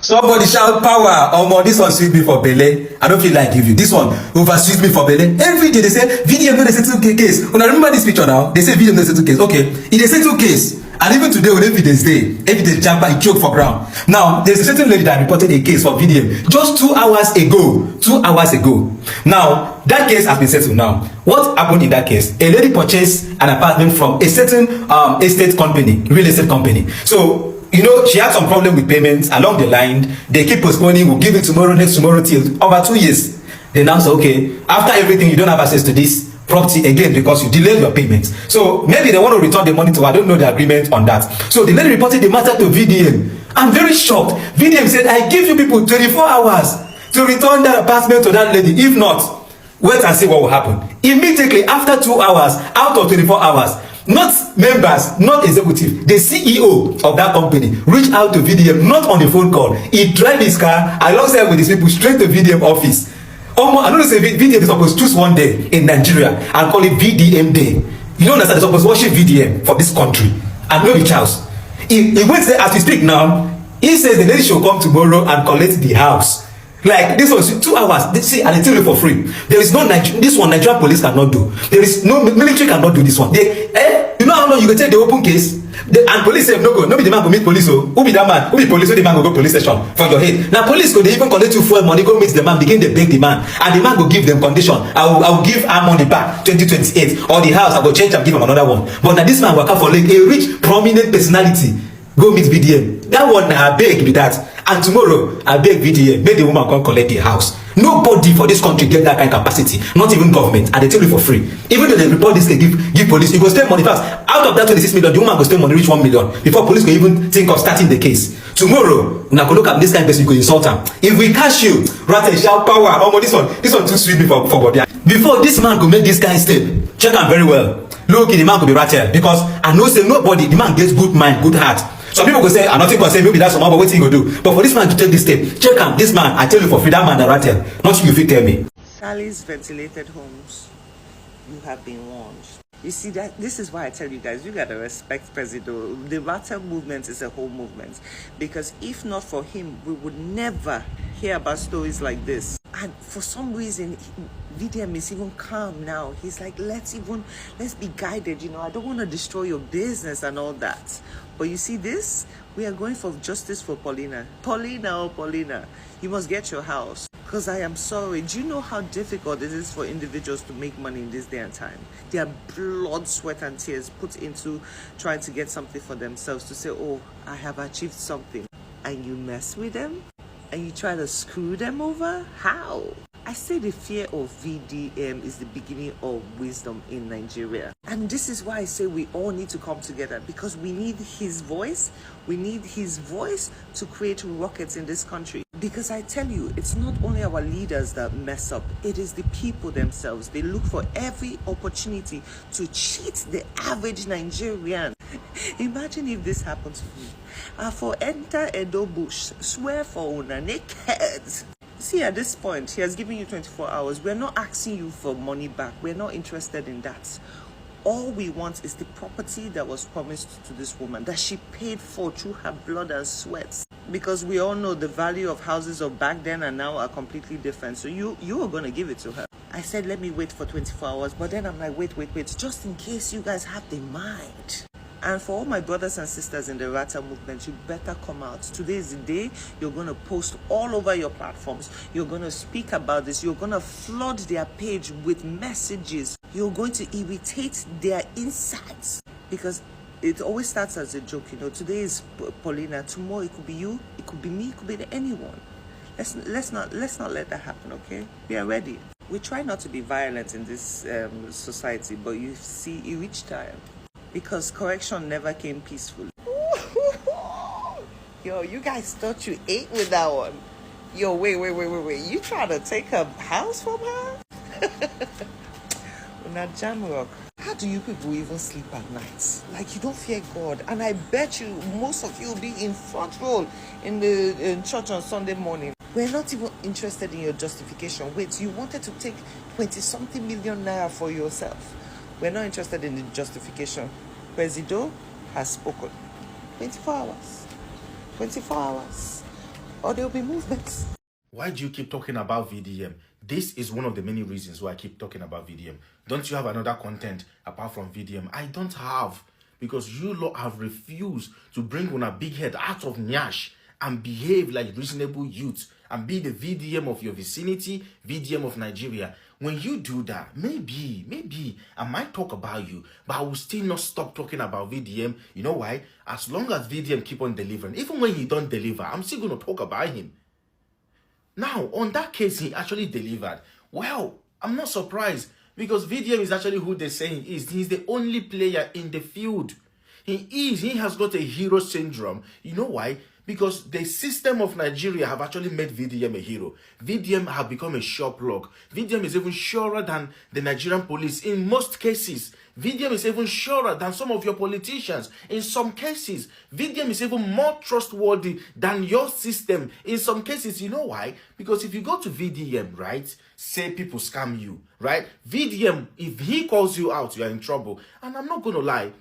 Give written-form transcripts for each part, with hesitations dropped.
Somebody shout power. Omo, this one sweet me for belle. I don't feel like give you. This one over sweet me for belle. Every day they say video no dey settle case. Una remember this picture now? They say video no dey settle case. Okay, it dey settle case. And even today when evidence dey, evidence japa, e choke for ground. Now there's a certain lady that reported a case for video just 2 hours ago. 2 hours ago. Now that case has been settled. Now what happened in that case? A lady purchased an apartment from a certain estate company, real estate company. So you know, she had some problem with payments along the line. They keep postponing, we'll give it tomorrow, next tomorrow, till over 2 years. They now say, okay, after everything, you don't have access to this property again because you delayed your payments. So maybe they want to return the money to her. I don't know the agreement on that. So the lady reported the matter to VDM. I'm very shocked. VDM said, I give you people 24 hours to return that apartment to that lady. If not, wait and see what will happen. Immediately after 2 hours, out of 24 hours, not members, not executive, the CEO of that company reached out to VDM, not on the phone call. He drive his car alongside with his people straight to VDM office. I don't say VDM is supposed to choose one day in Nigeria and call it VDM Day. You don't understand, they're supposed to worship VDM for this country and no the Charles. He went there as we speak now. He says the lady should come tomorrow and collect the house. Like this was 2 hours. They say, and they tell you for free. There is no this one Nigerian police cannot do. There is no military cannot do this one. You know how long you can take the open case? And police say no go. No be the man go meet police. Oh, who be that man? Who be police? Who the man go police station for your head? Now police go they even collect you fuel money, go meet the man, begin to beg the man, and the man go give them condition. I will give her money back 2028 or the house I go change and give him another one. But now this man work out for like a rich prominent personality. Go meet VDM. That one I beg be that. And tomorrow I beg VDM, make the woman come collect the house. Nobody for this country get that kind of capacity, not even government, and they tell you for free. Even though they report this, they give police, you go spend money fast. Out of that 26 million, the woman go spend money reach 1 million before police go even think of starting the case. Tomorrow, now go look at this kind of person, you go insult her. If we catch you, rather shout power. Oh, this one too sweet me for body. Before this man go make this kind of step, check am very well. Look, the man go be rattle because I know say nobody, the man gets good mind, good heart. Some people go say, I'm nothing say maybe that's someone, but what he go do? But for this man to take this step, check out this man. I tell you for free, that man that rattle. Not you fit tell me. Salis ventilated homes, you have been warned. You see that this is why I tell you guys, you gotta respect President. The rattle movement is a whole movement, because if not for him, we would never hear about stories like this. And for some reason, VDM is even calm now. He's like, let's be guided. You know, I don't want to destroy your business and all that. But you see this? We are going for justice for Paulina. Paulina, you must get your house. Because I am sorry. Do you know how difficult it is for individuals to make money in this day and time? Their blood, sweat, and tears put into trying to get something for themselves to say, oh, I have achieved something. And you mess with them? And you try to screw them over? How? I say the fear of VDM is the beginning of wisdom in Nigeria. And this is why I say we all need to come together, because we need his voice. We need his voice to create rockets in this country. Because I tell you, it's not only our leaders that mess up, it is the people themselves. They look for every opportunity to cheat the average Nigerian. Imagine if this happened to me. I for enter Edo bush, swear for una naked. See, at this point, he has given you 24 hours. We're not asking you for money back. We're not interested in that. All we want is the property that was promised to this woman, that she paid for through her blood and sweat. Because we all know the value of houses of back then and now are completely different. So you are going to give it to her. I said, let me wait for 24 hours. But then I'm like, wait. Just in case you guys have the mind. And for all my brothers and sisters in the Rata movement, you better come out. Today is the day you're going to post all over your platforms. You're going to speak about this. You're going to flood their page with messages. You're going to irritate their insides. Because it always starts as a joke, you know. Today is Paulina. Tomorrow it could be you. It could be me. It could be anyone. Let's not let that happen, okay? We are ready. We try not to be violent in this society, but you see, it reached time. Because correction never came peacefully. Yo, you guys thought you ate with that one. Yo, wait. You trying to take her house from her? Una jam rock. How do you people even sleep at night? Like, you don't fear God. And I bet you most of you will be in front row in church on Sunday morning. We're not even interested in your justification. Wait, you wanted to take 20-something million naira for yourself. We're not interested in the justification. Presido has spoken. 24 hours. 24 hours. or there'll be movements. Why do you keep talking about VDM? This is one of the many reasons why I keep talking about VDM. Don't you have another content apart from VDM? I don't have, because you lot have refused to bring on a big head out of Nyash and behave like reasonable youth and be the VDM of your vicinity, VDM of Nigeria. When you do that, maybe I might talk about you, but I will still not stop talking about VDM. You know why? As long as VDM keep on delivering, even when he don't deliver, I'm still going to talk about him. Now, on that case, he actually delivered. Well, I'm not surprised, because VDM is actually who they say he is. He's the only player in the field. He has got a hero syndrome. You know why? Because the system of Nigeria have actually made VDM a hero. VDM have become a sure plug. VDM is even surer than the Nigerian police in most cases. VDM is even surer than some of your politicians. In some cases, VDM is even more trustworthy than your system. In some cases, you know why? Because if you go to VDM, right, say people scam you, right? VDM, if he calls you out, you are in trouble. And I'm not going to lie.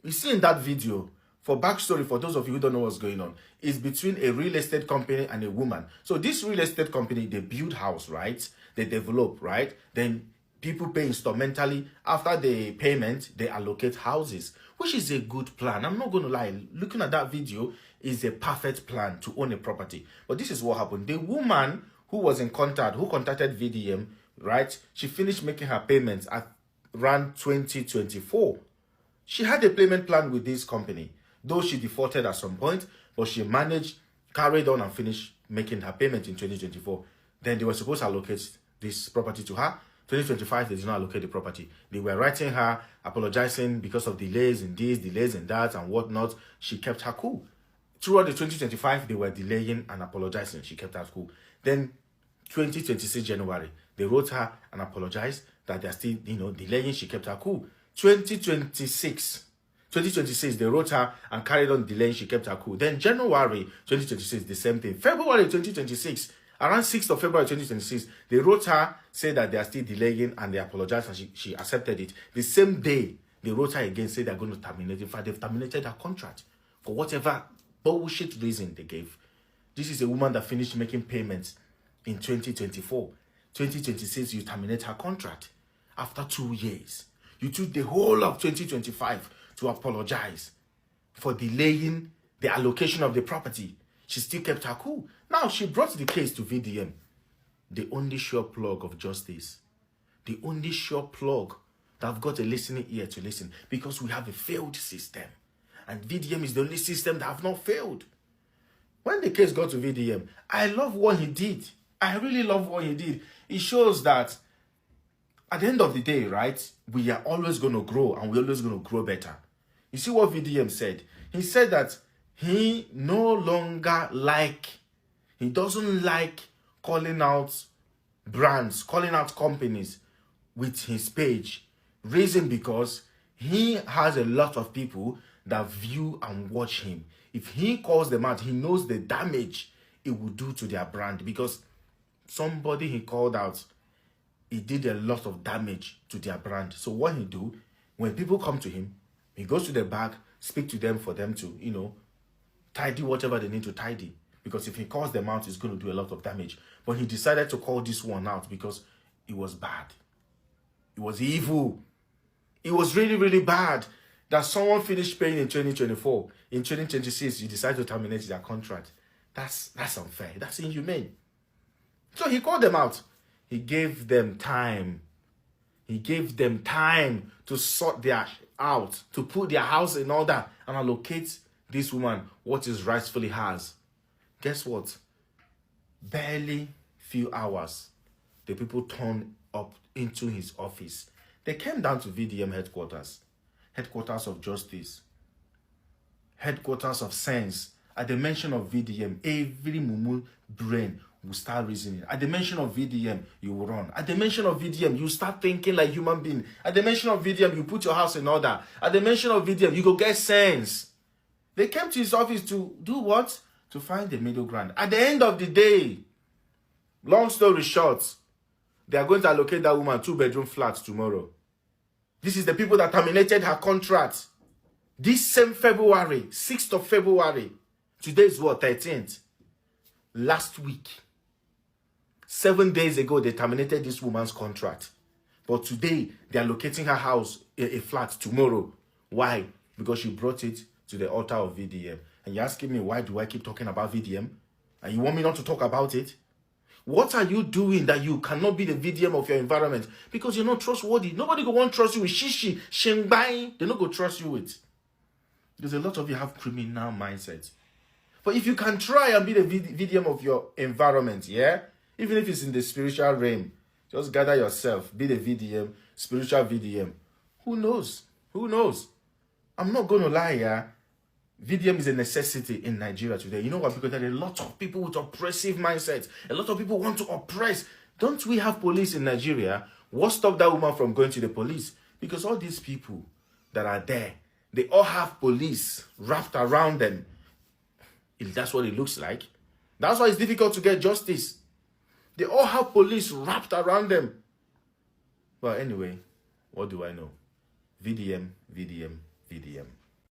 You see in that video, for backstory, for those of you who don't know what's going on, is between a real estate company and a woman. So this real estate company, they build house, right? They develop, right? Then people pay instrumentally. After the payment, they allocate houses, which is a good plan. I'm not going to lie. Looking at that video is a perfect plan to own a property. But this is what happened. The woman who was in contact, who contacted VDM, right? She finished making her payments at around 2024. She had a payment plan with this company, though she defaulted at some point, but she managed, carried on and finished making her payment in 2024. Then they were supposed to allocate this property to her. 2025, they did not allocate the property. They were writing her, apologizing because of delays in this, delays in that, and whatnot. She kept her cool. Throughout the 2025, they were delaying and apologizing. She kept her cool. Then 2026 January, they wrote her and apologized that they're still, delaying. She kept her cool. 2026, they wrote her and carried on delaying. She kept her cool. Then January 2026, the same thing. February 2026, around 6th of February 2026, they wrote her, said that they are still delaying, and they apologized, and she accepted it. The same day, they wrote her again, said they're going to terminate. In fact, they've terminated her contract for whatever bullshit reason they gave. This is a woman that finished making payments in 2024. 2026, you terminate her contract after 2 years. You took the whole of 2025 to apologize for delaying the allocation of the property. She still kept her cool. Now, she brought the case to VDM. The only sure plug of justice. The only sure plug that have got a listening ear to listen. Because we have a failed system. And VDM is the only system that have not failed. When the case got to VDM, I love what he did. I really love what he did. It shows that at the end of the day, right, we are always going to grow, and we're always going to grow better. You see what VDM said? He said that he doesn't like calling out brands, calling out companies with his page. Reason because he has a lot of people that view and watch him. If he calls them out, he knows the damage it will do to their brand, because somebody he called out, he did a lot of damage to their brand. So what he do, when people come to him, he goes to the back, speak to them for them to, tidy whatever they need to tidy. Because if he calls them out, it's going to do a lot of damage. But he decided to call this one out because it was bad. It was evil. It was really, really bad that someone finished paying in 2024. In 2026, you decide to terminate their contract. That's unfair. That's inhumane. So he called them out. He gave them time. He gave them time to sort their out, to put their house in order and allocate this woman what is rightfully hers. Guess what? Barely few hours, the people turned up into his office. They came down to VDM headquarters of justice, headquarters of sense. At the mention of VDM, every mumu brain will start reasoning. At the mention of VDM, you will run. At the mention of VDM, you start thinking like human being. At the mention of VDM, you put your house in order. At the mention of VDM, you go get sense. They came to his office to do what? To find the middle ground. At the end of the day, long story short, they are going to allocate that woman 2-bedroom flats tomorrow. This is the people that terminated her contract. This same February, 6th of February. Today is what, 13th? last week. 7 days ago, they terminated this woman's contract. But today, they are locating her house, a flat, tomorrow. Why? Because she brought it to the altar of VDM. And you're asking me, why do I keep talking about VDM? And you want me not to talk about it? What are you doing that you cannot be the VDM of your environment? Because you're not trustworthy. Nobody go want trust you with shishi, shengbai. They're not going to trust you with. Because a lot of you have criminal mindsets. But if you can try and be the VDM of your environment, yeah? Even if it's in the spiritual realm, just gather yourself, be the VDM, spiritual VDM. Who knows? Who knows? I'm not going to lie, yeah? VDM is a necessity in Nigeria today. You know what? Because there are a lot of people with oppressive mindsets. A lot of people want to oppress. Don't we have police in Nigeria? What stopped that woman from going to the police? Because all these people that are there, they all have police wrapped around them. If that's what it looks like. That's why it's difficult to get justice. They all have police wrapped around them. But anyway, what do I know? VDM, VDM, VDM.